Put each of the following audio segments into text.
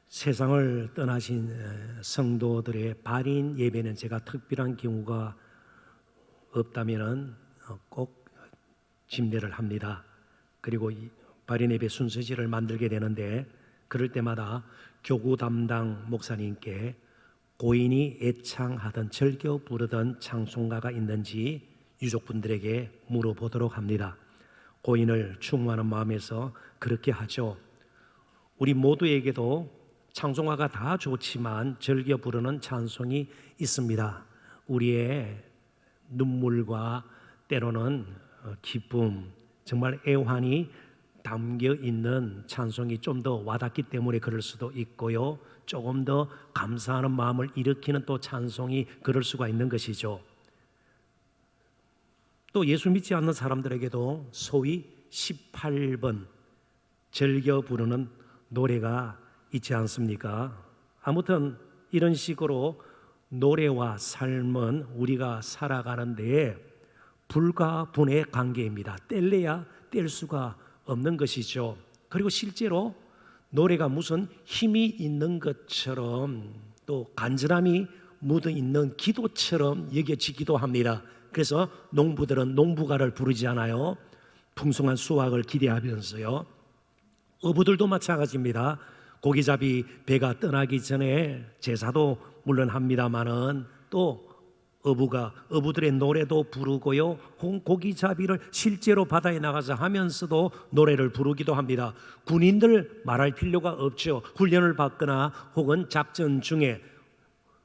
세상을 떠나신 성도들의 발인 예배는 제가 특별한 경우가 없다면 꼭 집례를 합니다. 그리고 발인 예배 순서지를 만들게 되는데 그럴 때마다 교구 담당 목사님께 고인이 애창하던 즐겨 부르던 찬송가가 있는지 유족분들에게 물어보도록 합니다. 고인을 추모하는 마음에서 그렇게 하죠. 우리 모두에게도 찬송가가 다 좋지만 즐겨 부르는 찬송이 있습니다. 우리의 눈물과 때로는 기쁨, 정말 애환이 담겨 있는 찬송이 좀 더 와닿기 때문에 그럴 수도 있고요, 조금 더 감사하는 마음을 일으키는 또 찬송이 그럴 수가 있는 것이죠. 또 예수 믿지 않는 사람들에게도 소위 18번 즐겨 부르는 노래가 있지 않습니까? 아무튼 이런 식으로 노래와 삶은 우리가 살아가는 데에 불과 분의 관계입니다. 뗄래야 뗄 수가 없는 것이죠. 그리고 실제로 노래가 무슨 힘이 있는 것처럼 또 간절함이 묻어 있는 기도처럼 여겨지기도 합니다. 그래서 농부들은 농부가를 부르지 않아요. 풍성한 수확을 기대하면서요. 어부들도 마찬가지입니다. 고기잡이 배가 떠나기 전에 제사도 물론 합니다마는 또 어부들의 노래도 부르고요, 고기잡이를 실제로 바다에 나가서 하면서도 노래를 부르기도 합니다. 군인들 말할 필요가 없죠. 훈련을 받거나 혹은 작전 중에,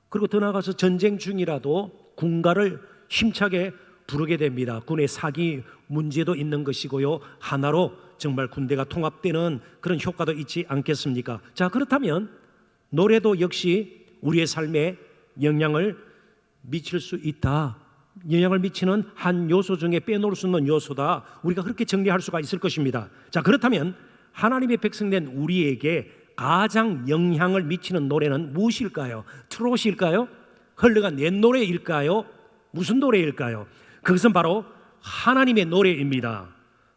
그리고 더 나가서 전쟁 중이라도 군가를 힘차게 부르게 됩니다. 군의 사기 문제도 있는 것이고요, 하나로 정말 군대가 통합되는 그런 효과도 있지 않겠습니까? 자, 그렇다면 노래도 역시 우리의 삶에 영향을 미칠 수 있다. 영향을 미치는 한 요소 중에 빼놓을 수 없는 요소다. 우리가 그렇게 정리할 수가 있을 것입니다. 자, 그렇다면 하나님의 백성된 우리에게 가장 영향을 미치는 노래는 무엇일까요? 트롯일까요? 흘러간 옛 노래일까요? 무슨 노래일까요? 그것은 바로 하나님의 노래입니다.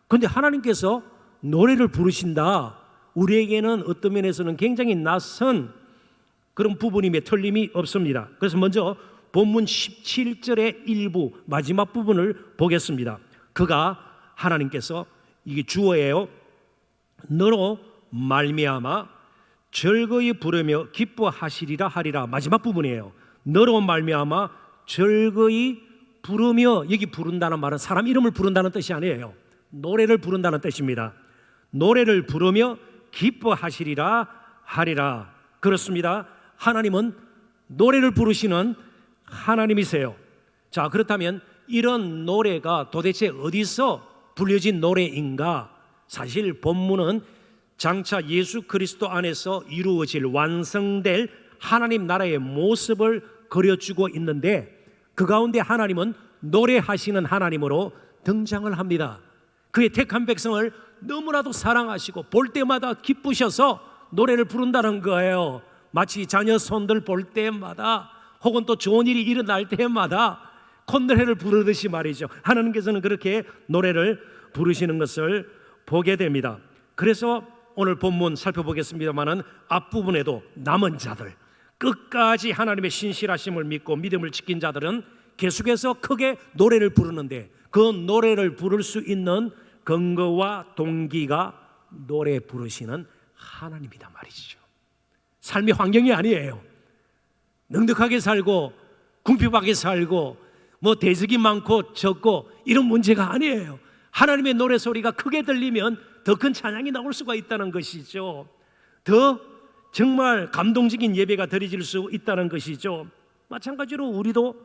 그런데 하나님께서 노래를 부르신다. 우리에게는 어떤 면에서는 굉장히 낯선 그런 부분임에 틀림이 없습니다. 그래서 먼저 본문 17절의 일부 마지막 부분을 보겠습니다. 그가 하나님께서, 이게 주어예요, 너로 말미암아 즐거이 부르며 기뻐하시리라 하리라. 마지막 부분이에요. 너로 말미암아 즐거이 부르며, 여기 부른다는 말은 사람 이름을 부른다는 뜻이 아니에요. 노래를 부른다는 뜻입니다. 노래를 부르며 기뻐하시리라 하리라. 그렇습니다. 하나님은 노래를 부르시는 하나님이세요. 자, 그렇다면 이런 노래가 도대체 어디서 불려진 노래인가? 사실 본문은 장차 예수 그리스도 안에서 이루어질 완성될 하나님 나라의 모습을 그려주고 있는데, 그 가운데 하나님은 노래하시는 하나님으로 등장을 합니다. 그의 택한 백성을 너무나도 사랑하시고 볼 때마다 기쁘셔서 노래를 부른다는 거예요. 마치 자녀 손들 볼 때마다 혹은 또 좋은 일이 일어날 때마다 콧노래를 부르듯이 말이죠. 하나님께서는 그렇게 노래를 부르시는 것을 보게 됩니다. 그래서 오늘 본문 살펴보겠습니다마는 앞부분에도 남은 자들, 끝까지 하나님의 신실하심을 믿고 믿음을 지킨 자들은 계속해서 크게 노래를 부르는데, 그 노래를 부를 수 있는 근거와 동기가 노래 부르시는 하나님이다 말이죠. 삶의 환경이 아니에요. 넉넉하게 살고 궁핍하게 살고 뭐 대적이 많고 적고 이런 문제가 아니에요. 하나님의 노래 소리가 크게 들리면 더 큰 찬양이 나올 수가 있다는 것이죠. 더 정말 감동적인 예배가 드려질 수 있다는 것이죠. 마찬가지로 우리도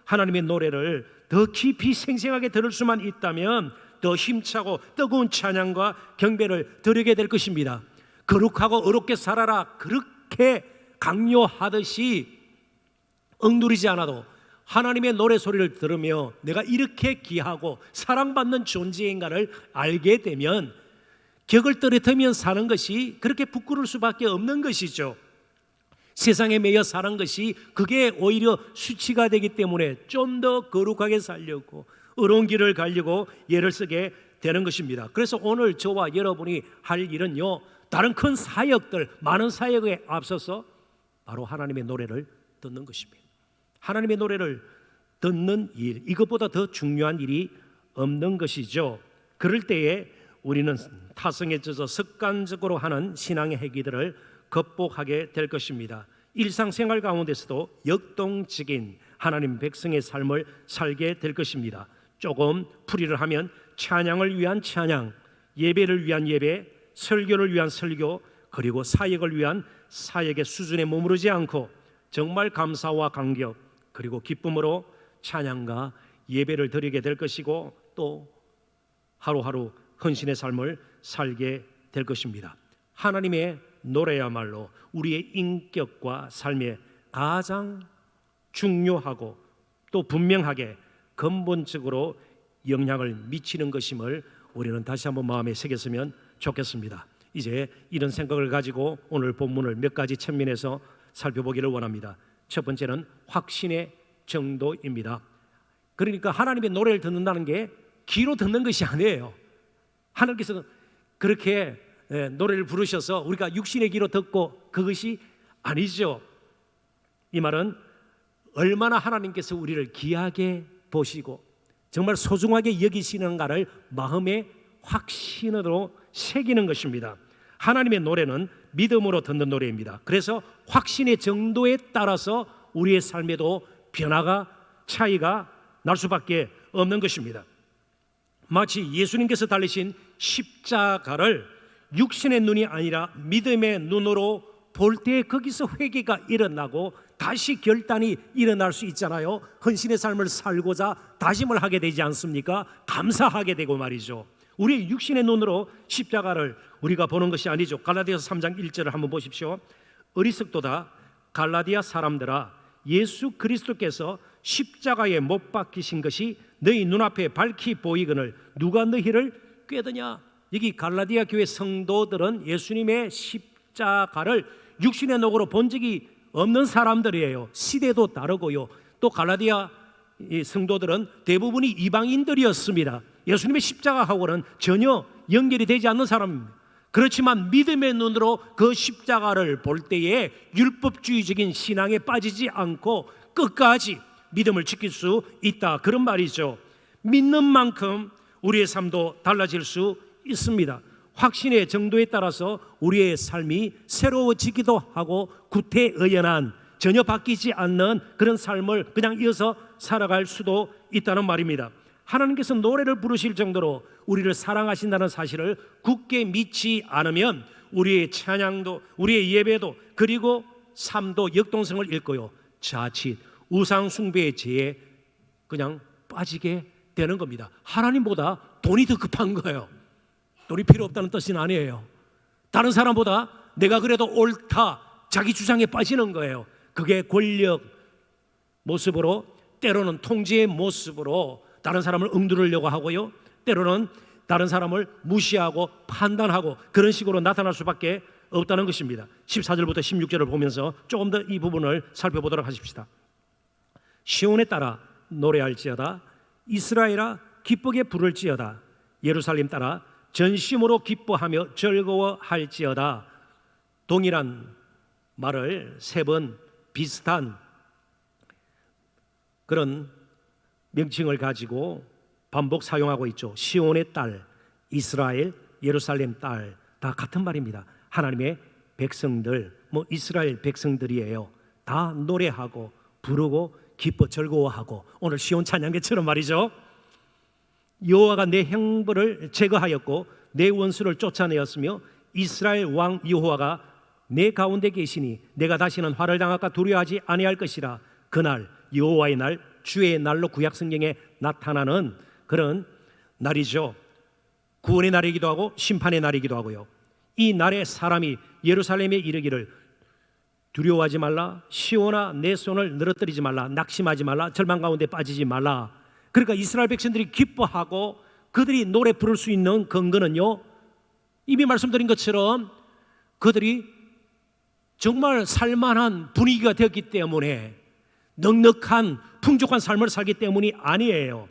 하나님의 노래를 더 깊이 생생하게 들을 수만 있다면 더 힘차고 뜨거운 찬양과 경배를 드리게 될 것입니다. 거룩하고 의롭게 살아라, 그렇게 강요하듯이 억누르지 않아도 하나님의 노래 소리를 들으며 내가 이렇게 귀하고 사랑받는 존재인가를 알게 되면 격을 떨어뜨리며 사는 것이 그렇게 부끄러울 수밖에 없는 것이죠. 세상에 매여 사는 것이 그게 오히려 수치가 되기 때문에 좀 더 거룩하게 살려고, 의로운 길을 가려고 애를 쓰게 되는 것입니다. 그래서 오늘 저와 여러분이 할 일은요, 다른 큰 사역들, 많은 사역에 앞서서 바로 하나님의 노래를 듣는 것입니다. 하나님의 노래를 듣는 일, 이것보다 더 중요한 일이 없는 것이죠. 그럴 때에 우리는 타성에 젖어 습관적으로 하는 신앙의 행위들을 극복하게 될 것입니다. 일상생활 가운데서도 역동적인 하나님 백성의 삶을 살게 될 것입니다. 조금 풀이를 하면 찬양을 위한 찬양, 예배를 위한 예배, 설교를 위한 설교, 그리고 사역을 위한 사역의 수준에 머무르지 않고 정말 감사와 감격, 그리고 기쁨으로 찬양과 예배를 드리게 될 것이고, 또 하루하루 헌신의 삶을 살게 될 것입니다. 하나님의 노래야말로 우리의 인격과 삶에 가장 중요하고 또 분명하게 근본적으로 영향을 미치는 것임을 우리는 다시 한번 마음에 새겼으면 좋겠습니다. 이제 이런 생각을 가지고 오늘 본문을 몇 가지 측면에서 살펴보기를 원합니다. 첫 번째는 확신의 정도입니다. 그러니까 하나님의 노래를 듣는다는 게 귀로 듣는 것이 아니에요. 하나님께서 그렇게 노래를 부르셔서 우리가 육신의 귀로 듣고 그것이 아니죠. 이 말은 얼마나 하나님께서 우리를 귀하게 보시고 정말 소중하게 여기시는가를 마음의 확신으로 새기는 것입니다. 하나님의 노래는 믿음으로 듣는 노래입니다. 그래서 확신의 정도에 따라서 우리의 삶에도 변화가, 차이가 날 수밖에 없는 것입니다. 마치 예수님께서 달리신 십자가를 육신의 눈이 아니라 믿음의 눈으로 볼 때 거기서 회개가 일어나고 다시 결단이 일어날 수 있잖아요. 헌신의 삶을 살고자 다짐을 하게 되지 않습니까? 감사하게 되고 말이죠. 우리 육신의 눈으로 십자가를 우리가 보는 것이 아니죠. 갈라디아서 3장 1절을 한번 보십시오. 어리석도다 갈라디아 사람들아, 예수 그리스도께서 십자가에 못 박히신 것이 너희 눈앞에 밝히 보이거늘 누가 너희를 꾀드냐. 여기 갈라디아 교회 성도들은 예수님의 십자가를 육신의 녹으로 본 적이 없는 사람들이에요. 시대도 다르고요. 또 갈라디아 성도들은 대부분이 이방인들이었습니다. 예수님의 십자가하고는 전혀 연결이 되지 않는 사람입니다. 그렇지만 믿음의 눈으로 그 십자가를 볼 때에 율법주의적인 신앙에 빠지지 않고 끝까지 믿음을 지킬 수 있다, 그런 말이죠. 믿는 만큼 우리의 삶도 달라질 수 있습니다. 확신의 정도에 따라서 우리의 삶이 새로워지기도 하고 구태의연한, 전혀 바뀌지 않는 그런 삶을 그냥 이어서 살아갈 수도 있다는 말입니다. 하나님께서 노래를 부르실 정도로 우리를 사랑하신다는 사실을 굳게 믿지 않으면 우리의 찬양도, 우리의 예배도, 그리고 삶도 역동성을 잃고요, 자칫 우상 숭배의 죄에 그냥 빠지게 되는 겁니다. 하나님보다 돈이 더 급한 거예요. 돈이 필요 없다는 뜻은 아니에요. 다른 사람보다 내가 그래도 옳다, 자기 주장에 빠지는 거예요. 그게 권력 모습으로, 때로는 통제의 모습으로 다른 사람을 응두르려고 하고요, 때로는 다른 사람을 무시하고 판단하고 그런 식으로 나타날 수밖에 없다는 것입니다. 14절부터 16절을 보면서 조금 더 이 부분을 살펴보도록 하십시다. 시온에 따라 노래할지어다, 이스라엘아 기쁘게 부를지어다, 예루살렘 따라 전심으로 기뻐하며 즐거워할지어다. 동일한 말을 세 번 비슷한 그런 명칭을 가지고 반복 사용하고 있죠. 시온의 딸, 이스라엘, 예루살렘 딸, 다 같은 말입니다. 하나님의 백성들, 이스라엘 백성들이에요. 다 노래하고 부르고 기뻐 즐거워하고, 오늘 시온 찬양계처럼 말이죠. 여호와가 내 형벌을 제거하였고 내 원수를 쫓아내었으며 이스라엘 왕 여호와가 내 가운데 계시니 내가 다시는 화를 당할까 두려워하지 아니할 것이라. 그날 여호와의 날, 주의 날로 구약 성경에 나타나는 그런 날이죠. 구원의 날이기도 하고 심판의 날이기도 하고요. 이 날에 사람이 예루살렘에 이르기를 두려워하지 말라, 시온아 내 손을 늘어뜨리지 말라, 낙심하지 말라, 절망 가운데 빠지지 말라. 그러니까 이스라엘 백성들이 기뻐하고 그들이 노래 부를 수 있는 근거는요, 이미 말씀드린 것처럼 그들이 정말 살만한 분위기가 되었기 때문에, 넉넉한 풍족한 삶을 살기 때문이 아니에요.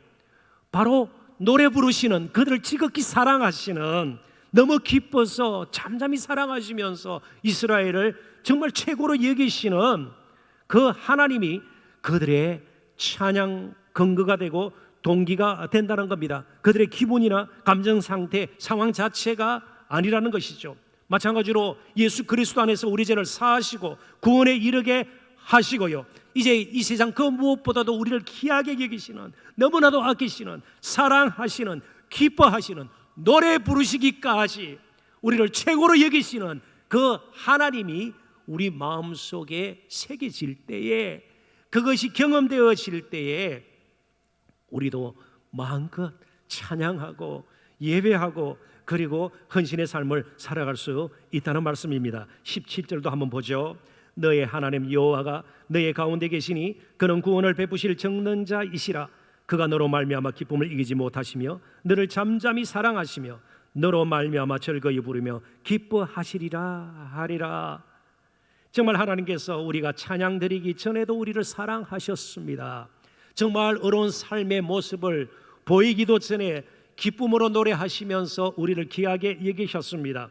바로 노래 부르시는, 그들을 지극히 사랑하시는, 너무 기뻐서 잠잠히 사랑하시면서 이스라엘을 정말 최고로 여기시는 그 하나님이 그들의 찬양 근거가 되고 동기가 된다는 겁니다. 그들의 기분이나 감정 상태, 상황 자체가 아니라는 것이죠. 마찬가지로 예수 그리스도 안에서 우리 죄를 사하시고 구원에 이르게 하시고요, 이제 이 세상 그 무엇보다도 우리를 귀하게 여기시는, 너무나도 아끼시는, 사랑하시는, 기뻐하시는, 노래 부르시기까지 우리를 최고로 여기시는 그 하나님이 우리 마음속에 새겨질 때에, 그것이 경험되어질 때에 우리도 마음껏 찬양하고 예배하고 그리고 헌신의 삶을 살아갈 수 있다는 말씀입니다. 17절도 한번 보죠. 너의 하나님 여호와가 너의 가운데 계시니 그는 구원을 베푸실 정는 자이시라. 그가 너로 말미암아 기쁨을 이기지 못하시며 너를 잠잠히 사랑하시며 너로 말미암아 즐거이 부르며 기뻐하시리라 하리라. 정말 하나님께서 우리가 찬양 드리기 전에도 우리를 사랑하셨습니다. 정말 어려운 삶의 모습을 보이기도 전에 기쁨으로 노래하시면서 우리를 귀하게 여기셨습니다.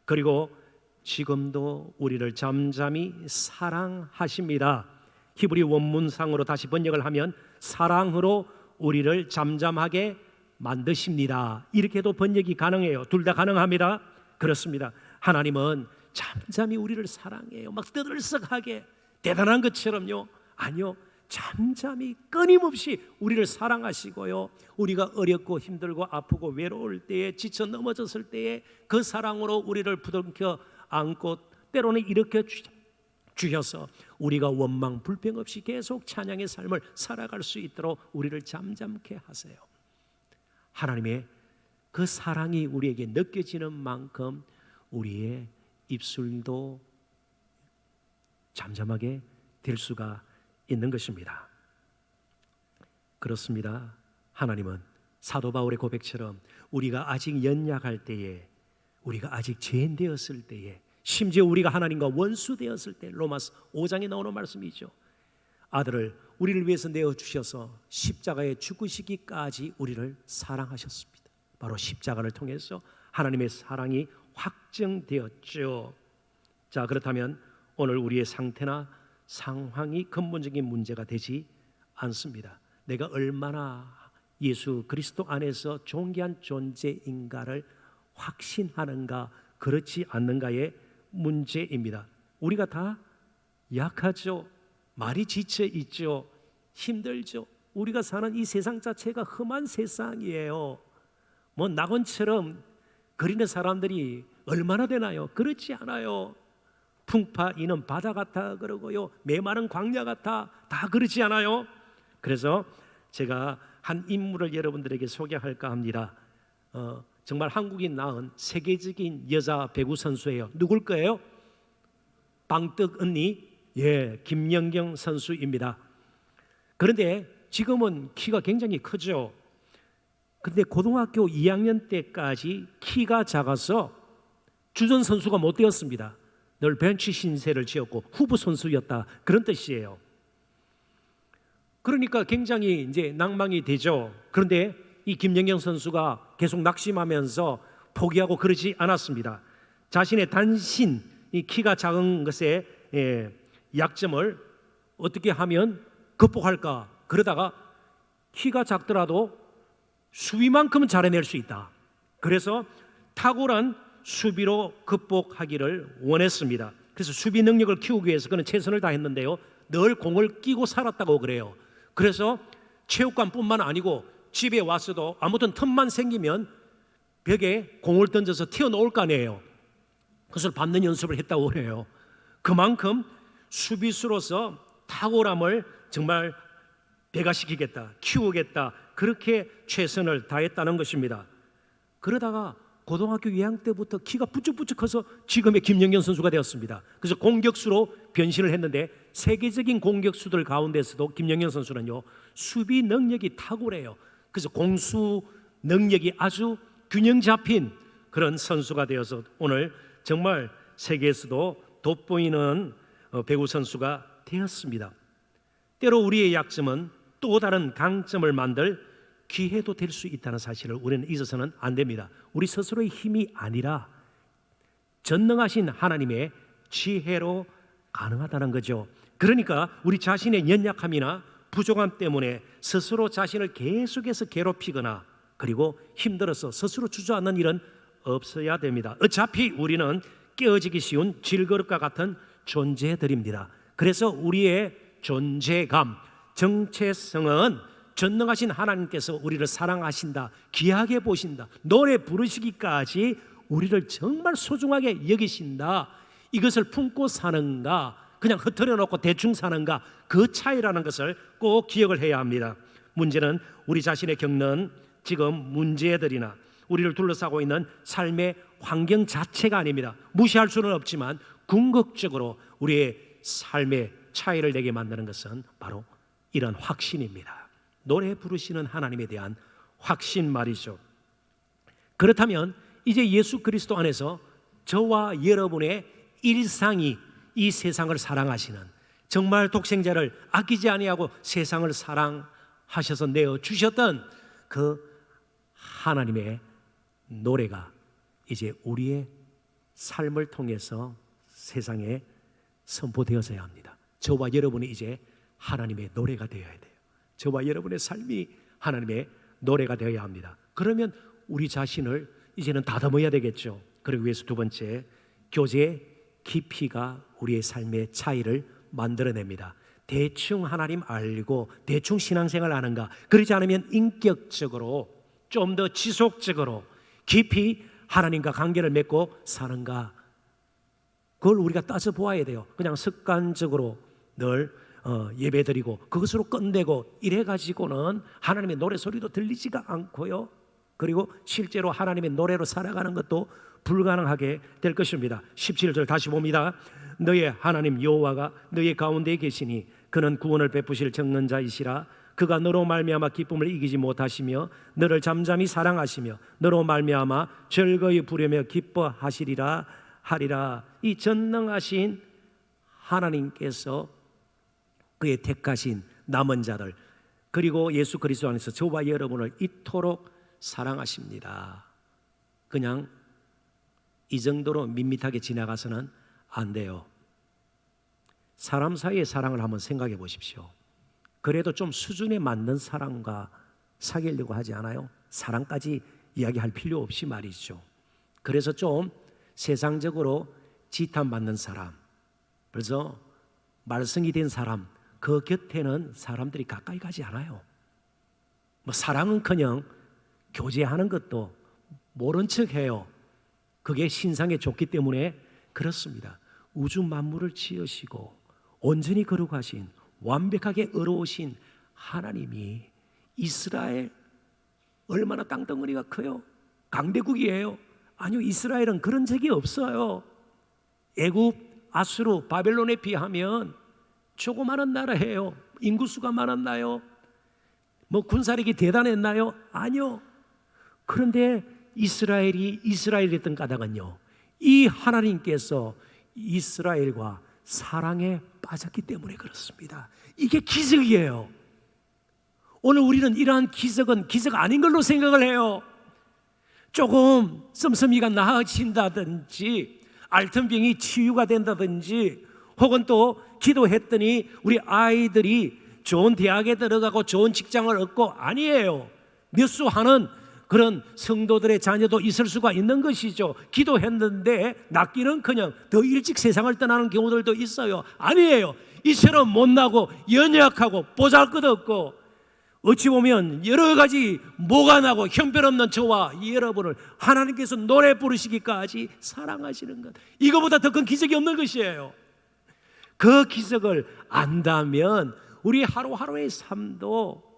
그리고 지금도 우리를 잠잠히 사랑하십니다. 히브리 원문상으로 다시 번역을 하면 사랑으로 우리를 잠잠하게 만드십니다. 이렇게도 번역이 가능해요. 둘 다 가능합니다. 그렇습니다. 하나님은 잠잠히 우리를 사랑해요. 막 떠들썩하게 대단한 것처럼요. 아니요, 잠잠히 끊임없이 우리를 사랑하시고요, 우리가 어렵고 힘들고 아프고 외로울 때에, 지쳐 넘어졌을 때에 그 사랑으로 우리를 부둥켜 안고 때로는 일으켜 주셔서 우리가 원망 불평 없이 계속 찬양의 삶을 살아갈 수 있도록 우리를 잠잠케 하세요. 하나님의 그 사랑이 우리에게 느껴지는 만큼 우리의 입술도 잠잠하게 될 수가 있는 것입니다. 그렇습니다. 하나님은 사도 바울의 고백처럼 우리가 아직 연약할 때에, 우리가 아직 죄인 되었을 때에, 심지어 우리가 하나님과 원수 되었을 때, 로마서 5장에 나오는 말씀이죠. 아들을 우리를 위해서 내어주셔서 십자가에 죽으시기까지 우리를 사랑하셨습니다. 바로 십자가를 통해서 하나님의 사랑이 확증되었죠. 자, 그렇다면 오늘 우리의 상태나 상황이 근본적인 문제가 되지 않습니다. 내가 얼마나 예수 그리스도 안에서 존귀한 존재인가를 확신하는가, 그렇지 않는가의 문제입니다. 우리가 다 약하죠. 말이 지쳐 있죠. 힘들죠. 우리가 사는 이 세상 자체가 험한 세상이에요. 뭐 낙원처럼 그리는 사람들이 얼마나 되나요? 그렇지 않아요. 풍파 이는 바다 같아 그러고요, 메마른 광야 같아, 다 그렇지 않아요? 그래서 제가 한 인물을 여러분들에게 소개할까 합니다. 정말 한국인 낳은 세계적인 여자 배구 선수예요. 누굴 거예요? 방떡 언니, 김연경 선수입니다. 그런데 지금은 키가 굉장히 크죠. 근데 고등학교 2학년 때까지 키가 작아서 주전 선수가 못 되었습니다. 늘 벤치 신세를 지었고 후보 선수였다, 그런 뜻이에요. 그러니까 굉장히 이제 낭망이 되죠. 그런데 이 김연경 선수가 계속 낙심하면서 포기하고 그러지 않았습니다. 자신의 단신, 이 키가 작은 것의 약점을 어떻게 하면 극복할까, 그러다가 키가 작더라도 수비만큼은 잘해낼 수 있다. 그래서 탁월한 수비로 극복하기를 원했습니다. 그래서 수비 능력을 키우기 위해서 그는 최선을 다했는데요, 늘 공을 끼고 살았다고 그래요. 그래서 체육관뿐만 아니고 집에 와서도 아무튼 틈만 생기면 벽에 공을 던져서 튀어나올 거 아니에요. 그것을 받는 연습을 했다고 그래요. 그만큼 수비수로서 탁월함을 정말 배가시키겠다, 키우겠다, 그렇게 최선을 다했다는 것입니다. 그러다가 고등학교 2학년 때부터 키가 부쩍부쩍 커서 지금의 김연경 선수가 되었습니다. 그래서 공격수로 변신을 했는데 세계적인 공격수들 가운데서도 김연경 선수는요, 수비 능력이 탁월해요. 그래서 공수 능력이 아주 균형 잡힌 그런 선수가 되어서 오늘 정말 세계에서도 돋보이는 배구 선수가 되었습니다. 때로 우리의 약점은 또 다른 강점을 만들 기회도 될 수 있다는 사실을 우리는 잊어서는 안 됩니다. 우리 스스로의 힘이 아니라 전능하신 하나님의 지혜로 가능하다는 거죠. 그러니까 우리 자신의 연약함이나 부족함 때문에 스스로 자신을 계속해서 괴롭히거나 그리고 힘들어서 스스로 주저앉는 일은 없어야 됩니다. 어차피 우리는 깨어지기 쉬운 질그릇과 같은 존재들입니다. 그래서 우리의 존재감, 정체성은 전능하신 하나님께서 우리를 사랑하신다, 귀하게 보신다, 노래 부르시기까지 우리를 정말 소중하게 여기신다, 이것을 품고 사는가 그냥 흩어려 놓고 대충 사는가, 그 차이라는 것을 꼭 기억을 해야 합니다. 문제는 우리 자신의 겪는 지금 문제들이나 우리를 둘러싸고 있는 삶의 환경 자체가 아닙니다. 무시할 수는 없지만 궁극적으로 우리의 삶의 차이를 내게 만드는 것은 바로 이런 확신입니다. 노래 부르시는 하나님에 대한 확신 말이죠. 그렇다면 이제 예수 그리스도 안에서 저와 여러분의 일상이 이 세상을 사랑하시는, 정말 독생자를 아끼지 아니하고 세상을 사랑하셔서 내어 주셨던 그 하나님의 노래가 이제 우리의 삶을 통해서 세상에 선포되어져야 합니다. 저와 여러분이 이제 하나님의 노래가 되어야 돼요. 저와 여러분의 삶이 하나님의 노래가 되어야 합니다. 그러면 우리 자신을 이제는 다듬어야 되겠죠. 그리고 위해서 두 번째, 교제의 깊이가 우리의 삶의 차이를 만들어냅니다. 대충 하나님 알고 대충 신앙생활 하는가, 그러지 않으면 인격적으로 좀 더 지속적으로 깊이 하나님과 관계를 맺고 사는가, 그걸 우리가 따져보아야 돼요. 그냥 습관적으로 늘 예배드리고 그것으로 끝내고 이래가지고는 하나님의 노래소리도 들리지가 않고요, 그리고 실제로 하나님의 노래로 살아가는 것도 불가능하게 될 것입니다. 17절 다시 봅니다. 너의 하나님 여호와가 너의 가운데에 계시니 그는 구원을 베푸실 정는 자이시라. 그가 너로 말미암아 기쁨을 이기지 못하시며 너를 잠잠히 사랑하시며 너로 말미암아 즐거이 부르며 기뻐하시리라 하리라. 이 전능하신 하나님께서 그의 택하신 남은 자들, 그리고 예수 그리스도 안에서 저와 여러분을 이토록 사랑하십니다. 그냥 이 정도로 밋밋하게 지나가서는 안 돼요. 사람 사이의 사랑을 한번 생각해 보십시오. 그래도 좀 수준에 맞는 사람과 사귀려고 하지 않아요? 사랑까지 이야기할 필요 없이 말이죠. 그래서 좀 세상적으로 지탄받는 사람, 그래서 말썽이 된 사람, 그 곁에는 사람들이 가까이 가지 않아요. 뭐 사랑은커녕 교제하는 것도 모른 척해요. 그게 신상에 좋기 때문에 그렇습니다. 우주 만물을 지으시고 온전히 거룩하신, 완벽하게 의로우신 하나님이 이스라엘 얼마나 땅덩어리가 커요? 강대국이에요? 아니요, 이스라엘은 그런 적이 없어요. 애굽, 아수르, 바벨론에 비하면 조그마한 나라예요. 인구수가 많았나요? 뭐 군사력이 대단했나요? 아니요. 그런데 이스라엘이 이스라엘이었던 까닭은요, 이 하나님께서 이스라엘과 사랑에 빠졌기 때문에 그렇습니다. 이게 기적이에요. 오늘 우리는 이러한 기적은 기적 아닌 걸로 생각을 해요. 조금 씀씀이가 나아진다든지 알턴병이 치유가 된다든지 혹은 또 기도했더니 우리 아이들이 좋은 대학에 들어가고 좋은 직장을 얻고, 아니에요. 몇 수 하는 그런 성도들의 자녀도 있을 수가 있는 것이죠. 기도했는데 낫기는커녕 더 일찍 세상을 떠나는 경우들도 있어요. 아니에요. 이처럼 못나고 연약하고 보잘것없고 어찌 보면 여러 가지 모가 나고 형편없는 저와 여러분을 하나님께서 노래 부르시기까지 사랑하시는 것, 이거보다 더 큰 기적이 없는 것이에요. 그 기적을 안다면 우리 하루하루의 삶도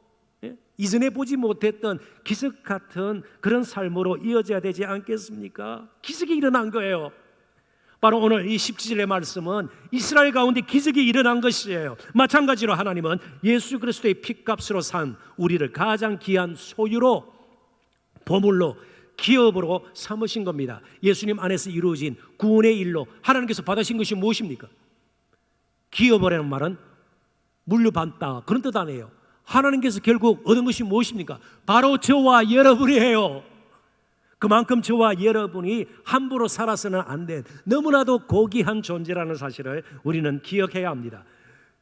이전에 보지 못했던 기적 같은 그런 삶으로 이어져야 되지 않겠습니까? 기적이 일어난 거예요. 바로 오늘 이 17절의 말씀은 이스라엘 가운데 기적이 일어난 것이에요. 마찬가지로 하나님은 예수 그리스도의 핏값으로 산 우리를 가장 귀한 소유로, 보물로, 기업으로 삼으신 겁니다. 예수님 안에서 이루어진 구원의 일로 하나님께서 받으신 것이 무엇입니까? 기업이라는 말은 물려받다, 그런 뜻 아니에요. 하나님께서 결국 얻은 것이 무엇입니까? 바로 저와 여러분이에요. 그만큼 저와 여러분이 함부로 살아서는 안 된 너무나도 고귀한 존재라는 사실을 우리는 기억해야 합니다.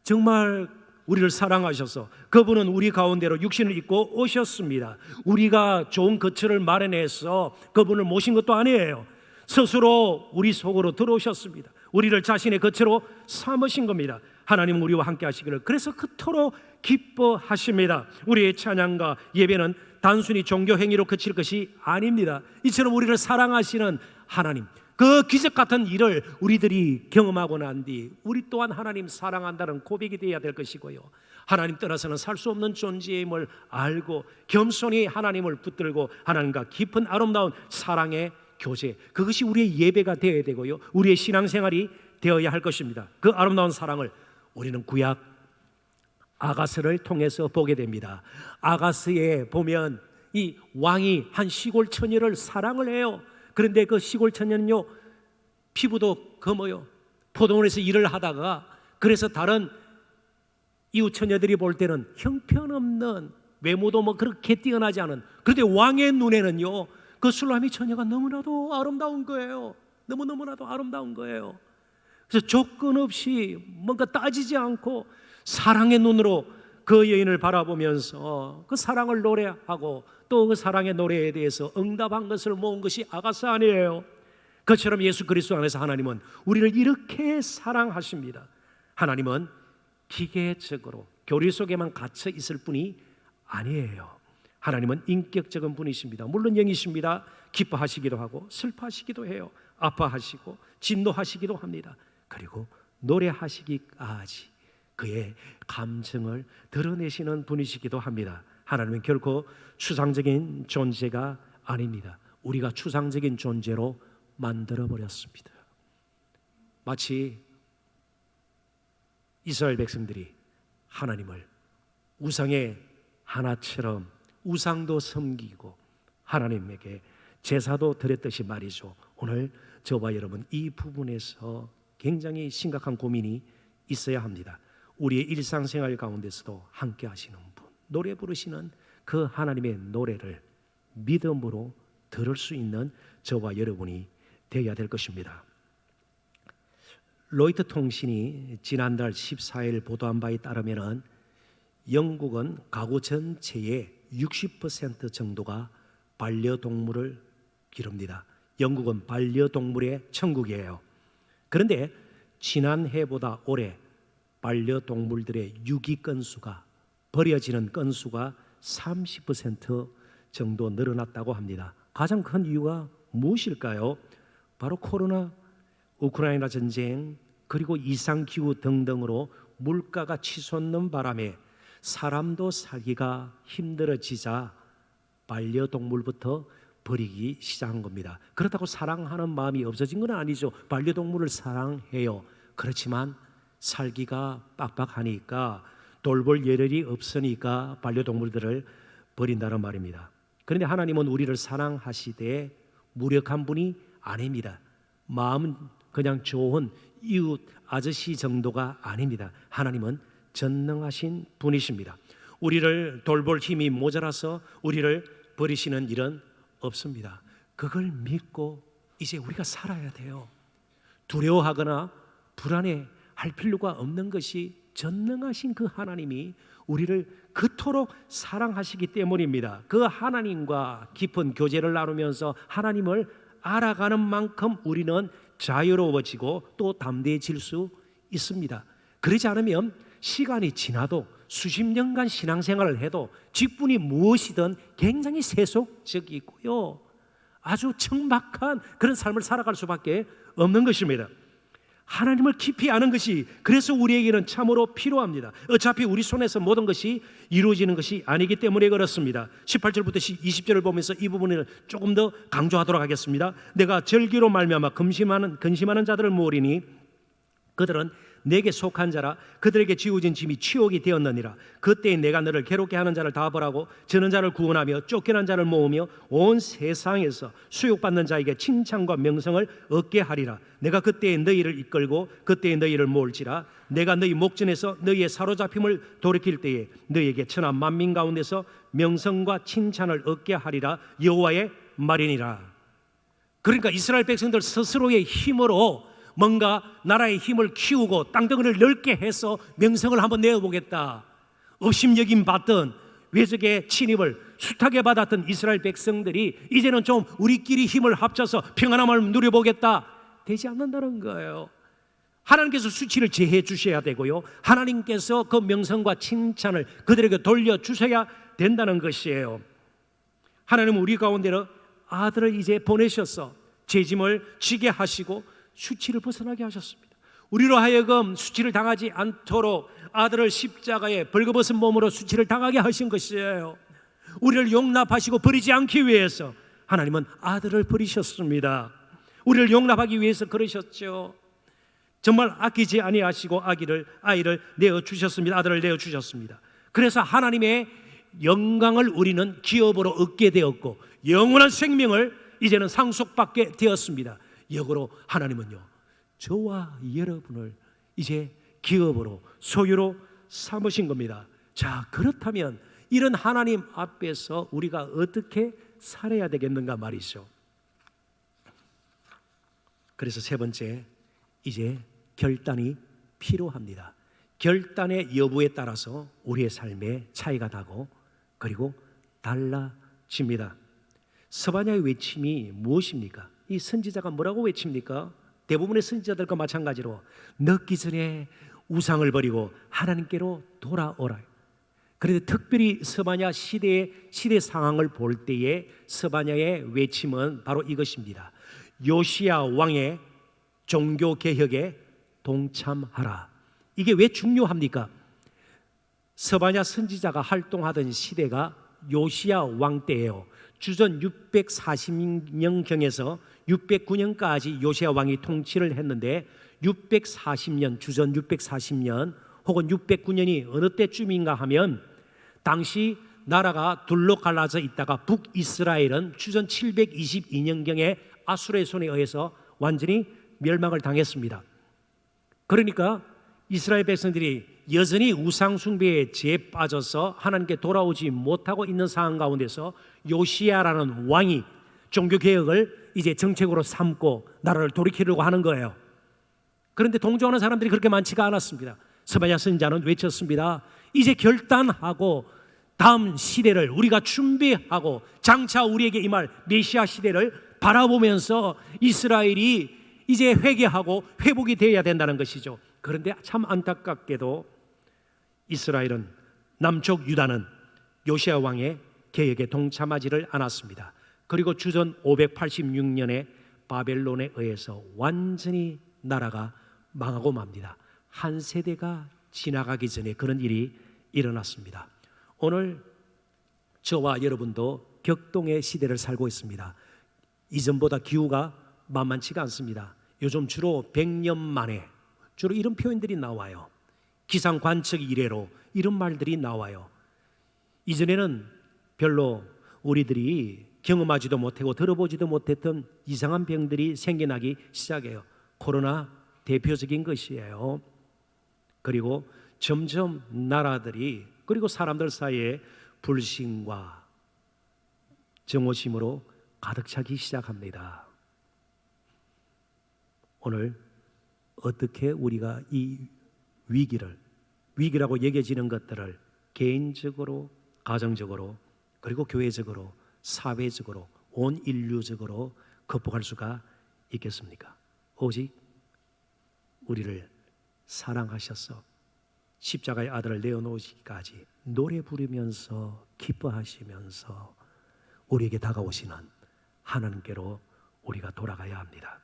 정말 우리를 사랑하셔서 그분은 우리 가운데로 육신을 입고 오셨습니다. 우리가 좋은 거처를 마련해서 그분을 모신 것도 아니에요. 스스로 우리 속으로 들어오셨습니다. 우리를 자신의 거처로 삼으신 겁니다. 하나님은 우리와 함께 하시기를 그래서 그토록 기뻐하십니다. 우리의 찬양과 예배는 단순히 종교 행위로 그칠 것이 아닙니다. 이처럼 우리를 사랑하시는 하나님, 그 기적 같은 일을 우리들이 경험하고 난 뒤 우리 또한 하나님 사랑한다는 고백이 되어야 될 것이고요, 하나님 떠나서는 살 수 없는 존재임을 알고 겸손히 하나님을 붙들고 하나님과 깊은 아름다운 사랑의 교제, 그것이 우리의 예배가 되어야 되고요, 우리의 신앙생활이 되어야 할 것입니다. 그 아름다운 사랑을 우리는 구약 아가스를 통해서 보게 됩니다. 아가스에 보면 이 왕이 한 시골 처녀를 사랑을 해요. 그런데 그 시골 처녀는요, 피부도 검어요. 포도원에서 일을 하다가, 그래서 다른 이웃 처녀들이 볼 때는 형편없는, 외모도 뭐 그렇게 뛰어나지 않은, 그런데 왕의 눈에는요 그 술라미 처녀가 너무나도 아름다운 거예요. 너무나도 아름다운 거예요. 그래서 조건 없이 뭔가 따지지 않고 사랑의 눈으로 그 여인을 바라보면서 그 사랑을 노래하고 또 그 사랑의 노래에 대해서 응답한 것을 모은 것이 아가스 아니에요. 그처럼 예수 그리스도 안에서 하나님은 우리를 이렇게 사랑하십니다. 하나님은 기계적으로 교리 속에만 갇혀 있을 뿐이 아니에요. 하나님은 인격적인 분이십니다. 물론 영이십니다. 기뻐하시기도 하고 슬퍼하시기도 해요. 아파하시고 진노하시기도 합니다. 그리고 노래하시기까지 그의 감정을 드러내시는 분이시기도 합니다. 하나님은 결코 추상적인 존재가 아닙니다. 우리가 추상적인 존재로 만들어버렸습니다. 마치 이스라엘 백성들이 하나님을 우상의 하나처럼 우상도 섬기고 하나님에게 제사도 드렸듯이 말이죠. 오늘 저와 여러분 이 부분에서 굉장히 심각한 고민이 있어야 합니다. 우리의 일상생활 가운데서도 함께 하시는 분, 노래 부르시는 그 하나님의 노래를 믿음으로 들을 수 있는 저와 여러분이 되어야 될 것입니다. 로이터 통신이 지난달 14일 보도한 바에 따르면 영국은 가구 전체의 60% 정도가 반려동물을 기릅니다. 영국은 반려동물의 천국이에요. 그런데 지난해보다 올해 반려동물들의 유기 건수가, 버려지는 건수가 30% 정도 늘어났다고 합니다. 가장 큰 이유가 무엇일까요? 바로 코로나, 우크라이나 전쟁, 그리고 이상기후 등등으로 물가가 치솟는 바람에 사람도 살기가 힘들어지자 반려동물부터 버리기 시작한 겁니다. 그렇다고 사랑하는 마음이 없어진 건 아니죠. 반려동물을 사랑해요. 그렇지만 살기가 빡빡하니까 돌볼 여력이 없으니까 반려동물들을 버린다는 말입니다. 그런데 하나님은 우리를 사랑하시되 무력한 분이 아닙니다. 마음은 그냥 좋은 이웃 아저씨 정도가 아닙니다. 하나님은 전능하신 분이십니다. 우리를 돌볼 힘이 모자라서 우리를 버리시는 일은 없습니다. 그걸 믿고 이제 우리가 살아야 돼요. 두려워하거나 불안해할 필요가 없는 것이 전능하신 그 하나님이 우리를 그토록 사랑하시기 때문입니다. 그 하나님과 깊은 교제를 나누면서 하나님을 알아가는 만큼 우리는 자유로워지고 또 담대해질 수 있습니다. 그러지 않으면 시간이 지나도 수십 년간 신앙생활을 해도 직분이 무엇이든 굉장히 세속적이고요, 아주 청박한 그런 삶을 살아갈 수밖에 없는 것입니다. 하나님을 깊이 아는 것이 그래서 우리에게는 참으로 필요합니다. 어차피 우리 손에서 모든 것이 이루어지는 것이 아니기 때문에 그렇습니다. 18절부터 20절을 보면서 이 부분을 조금 더 강조하도록 하겠습니다. 내가 절기로 말미암아 근심하는 자들을 모으리니 그들은 내게 속한 자라. 그들에게 지워진 짐이 치욕이 되었느니라. 그때에 내가 너를 괴롭게 하는 자를 다 벌하고 저는 자를 구원하며 쫓겨난 자를 모으며 온 세상에서 수욕받는 자에게 칭찬과 명성을 얻게 하리라. 내가 그때에 너희를 이끌고 그때에 너희를 모을지라. 내가 너희 목전에서 너희의 사로잡힘을 돌이킬 때에 너희에게 천하 만민 가운데서 명성과 칭찬을 얻게 하리라. 여호와의 말이니라. 그러니까 이스라엘 백성들 스스로의 힘으로 뭔가 나라의 힘을 키우고 땅덩어리를 넓게 해서 명성을 한번 내어보겠다. 업심여김 받던 외적의 침입을 숱하게 받았던 이스라엘 백성들이 이제는 좀 우리끼리 힘을 합쳐서 평안함을 누려보겠다. 되지 않는다는 거예요. 하나님께서 수치를 제해 주셔야 되고요, 하나님께서 그 명성과 칭찬을 그들에게 돌려주셔야 된다는 것이에요. 하나님은 우리 가운데로 아들을 이제 보내셔서 죄짐을 지게 하시고 수치를 벗어나게 하셨습니다. 우리로 하여금 수치를 당하지 않도록 아들을 십자가에 벌거벗은 몸으로 수치를 당하게 하신 것이에요. 우리를 용납하시고 버리지 않기 위해서 하나님은 아들을 버리셨습니다. 우리를 용납하기 위해서 그러셨죠. 정말 아끼지 아니하시고 아이를 내어주셨습니다. 아들을 내어주셨습니다. 그래서 하나님의 영광을 우리는 기업으로 얻게 되었고 영원한 생명을 이제는 상속받게 되었습니다. 역으로 하나님은요, 저와 여러분을 이제 기업으로 소유로 삼으신 겁니다. 자, 그렇다면 이런 하나님 앞에서 우리가 어떻게 살아야 되겠는가 말이죠. 그래서 세 번째, 이제 결단이 필요합니다. 결단의 여부에 따라서 우리의 삶에 차이가 나고 그리고 달라집니다. 스바냐의 외침이 무엇입니까? 이 선지자가 뭐라고 외칩니까? 대부분의 선지자들과 마찬가지로 늦기 전에 우상을 버리고 하나님께로 돌아오라. 그런데 특별히 스바냐 시대 상황을 볼 때에 스바냐의 외침은 바로 이것입니다. 요시야 왕의 종교 개혁에 동참하라. 이게 왜 중요합니까? 스바냐 선지자가 활동하던 시대가 요시야 왕 때예요. 주전 640년경에서 609년까지 요시야 왕이 통치를 했는데 640년, 주전 640년 혹은 609년이 어느 때쯤인가 하면 당시 나라가 둘로 갈라져 있다가 북이스라엘은 주전 722년경에 아수르의 손에 의해서 완전히 멸망을 당했습니다. 그러니까 이스라엘 백성들이 여전히 우상 숭배에 죄에 빠져서 하나님께 돌아오지 못하고 있는 상황 가운데서 요시야라는 왕이 종교 개혁을 이제 정책으로 삼고 나라를 돌이키려고 하는 거예요. 그런데 동조하는 사람들이 그렇게 많지가 않았습니다. 스바냐 선지자는 외쳤습니다. 이제 결단하고 다음 시대를 우리가 준비하고 장차 우리에게 임할 메시아 시대를 바라보면서 이스라엘이 이제 회개하고 회복이 되어야 된다는 것이죠. 그런데 참 안타깝게도 이스라엘은, 남쪽 유다는 요시야 왕의 개혁에 동참하지를 않았습니다. 그리고 주전 586년에 바벨론에 의해서 완전히 나라가 망하고 맙니다. 한 세대가 지나가기 전에 그런 일이 일어났습니다. 오늘 저와 여러분도 격동의 시대를 살고 있습니다. 이전보다 기후가 만만치가 않습니다. 요즘 주로 100년 만에 주로 이런 표현들이 나와요. 기상 관측 이래로 이런 말들이 나와요. 이전에는 별로 우리들이 경험하지도 못하고 들어보지도 못했던 이상한 병들이 생겨나기 시작해요. 코로나 대표적인 것이에요. 그리고 점점 나라들이 그리고 사람들 사이에 불신과 정오심으로 가득 차기 시작합니다. 오늘 어떻게 우리가 이 위기라고 여겨지는 것들을 개인적으로, 가정적으로, 그리고 교회적으로, 사회적으로, 온 인류적으로 극복할 수가 있겠습니까? 오직 우리를 사랑하셔서 십자가의 아들을 내어놓으시기까지 노래 부르면서 기뻐하시면서 우리에게 다가오시는 하나님께로 우리가 돌아가야 합니다.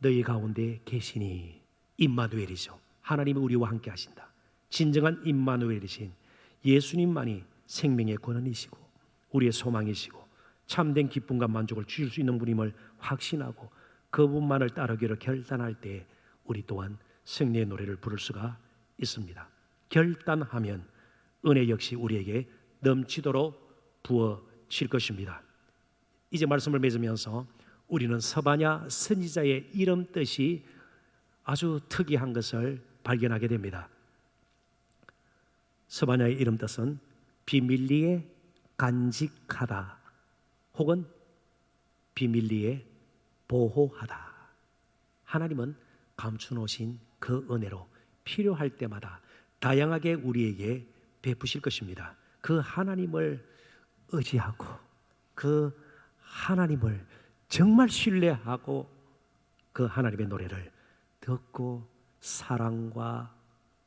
너희 가운데 계시니 임마누엘이죠. 하나님이 우리와 함께 하신다. 진정한 임마누엘이신 예수님만이 생명의 권한이시고 우리의 소망이시고 참된 기쁨과 만족을 주실 수 있는 분임을 확신하고 그분만을 따르기로 결단할 때 우리 또한 승리의 노래를 부를 수가 있습니다. 결단하면 은혜 역시 우리에게 넘치도록 부어질 것입니다. 이제 말씀을 맺으면서 우리는 서바냐 선지자의 이름 뜻이 아주 특이한 것을 발견하게 됩니다. 서바냐의 이름 뜻은 비밀리에 간직하다 혹은 비밀리에 보호하다. 하나님은 감추놓으신 그 은혜로 필요할 때마다 다양하게 우리에게 베푸실 것입니다. 그 하나님을 의지하고 그 하나님을 정말 신뢰하고 그 하나님의 노래를 듣고 사랑과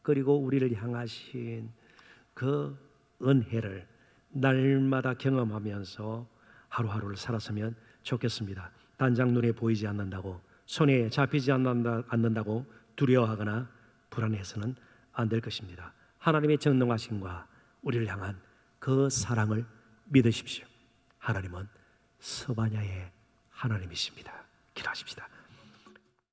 그리고 우리를 향하신 그 은혜를 날마다 경험하면서 하루하루를 살았으면 좋겠습니다. 단장 눈에 보이지 않는다고, 손에 잡히지 않는다고 두려워하거나 불안해서는 안 될 것입니다. 하나님의 전능하심과 우리를 향한 그 사랑을 믿으십시오. 하나님은 서바냐의 하나님이십니다. 기도하십시다.